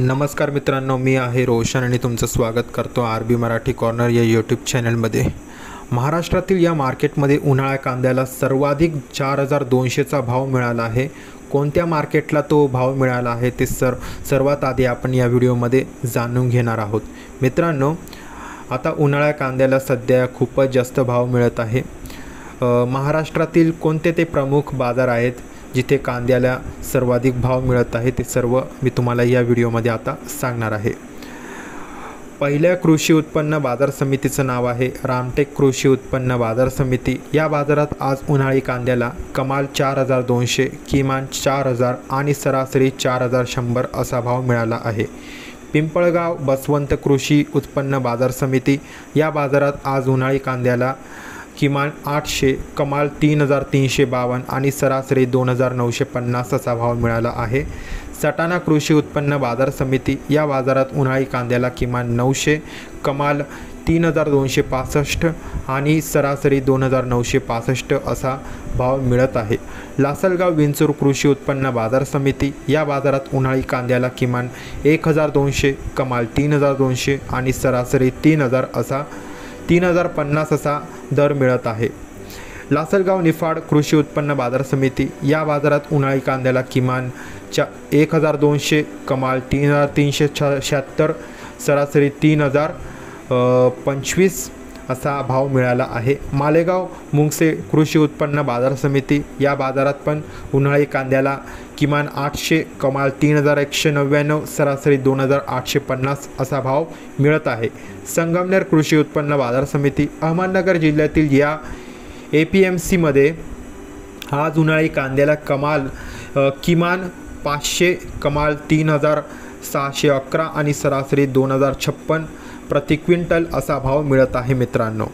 नमस्कार मित्रांनो, मी आहे रोशन आणि तुमचं स्वागत करतो RB मराठी कॉर्नर या यूट्यूब चॅनलमध्ये। महाराष्ट्रातील या मार्केटमध्ये उन्हाळ्या कांद्याला सर्वाधिक 4200चा भाव मिळाला आहे। कोणत्या मार्केटला तो भाव मिळाला आहे ते सर्वात आधी आपण या व्हिडिओमध्ये जाणून घेणार आहोत। मित्रांनो, आता उन्हाळ्या कांद्याला सध्या खूपच जास्त भाव मिळत आहे। महाराष्ट्रातील कोणते ते प्रमुख बाजार आहेत जिथे कांद्याला सर्वाधिक भाव मिळत आहे ते सर्व मी तुम्हाला या व्हिडिओमध्ये आता सांगणार आहे। पहिल्या कृषी उत्पन्न बाजार समितीचं नाव आहे रामटेक कृषी उत्पन्न बाजार समिती। या बाजारात आज उन्हाळी कांद्याला कमाल 4200, किमान 4000 आणि सरासरी 4100 असा भाव मिळाला आहे। पिंपळगाव बसवंत कृषी उत्पन्न बाजार समिती या बाजारात आज उन्हाळी कांद्याला किमान 800, कमाल 3352 आणि सरासरी 2950 असा भाव मिळाला आहे। सटाणा कृषी उत्पन्न बाजार समिती या बाजारात उन्हाळी कांद्याला किमान 900, कमाल 3265 आणि सरासरी 2965 असा भाव मिळत आहे। लासलगाव विंचूर कृषी उत्पन्न बाजार समिती या बाजारात उन्हाळी कांद्याला किमान 1200, कमाल 3200 आणि सरासरी 3050 असा दर मिळत आहे। लासलगाव निफाड कृषी उत्पन्न बाजार समिती या बाजारात उन्हाळी कांद्याला किमान 1200, कमाल 3376, सरासरी 3025 असा भाव मिळाला आहे। मालेगाव मुंगसे कृषी उत्पन्न बाजार समिती या बाजारात पण उन्हाळी कांद्याला किमान 800, कमाल 3199, सरासरी 2850 असा भाव मिळत आहे। संगमनेर कृषी उत्पन्न बाजार समिती अहमदनगर जिल्ह्यातील या APMC मध्ये आज उन्हाळी कांद्याला किमान 500, कमाल 3611 आणि सरासरी 2056 प्रति क्विंटल असा भाव मिळत आहे। मित्रांनो,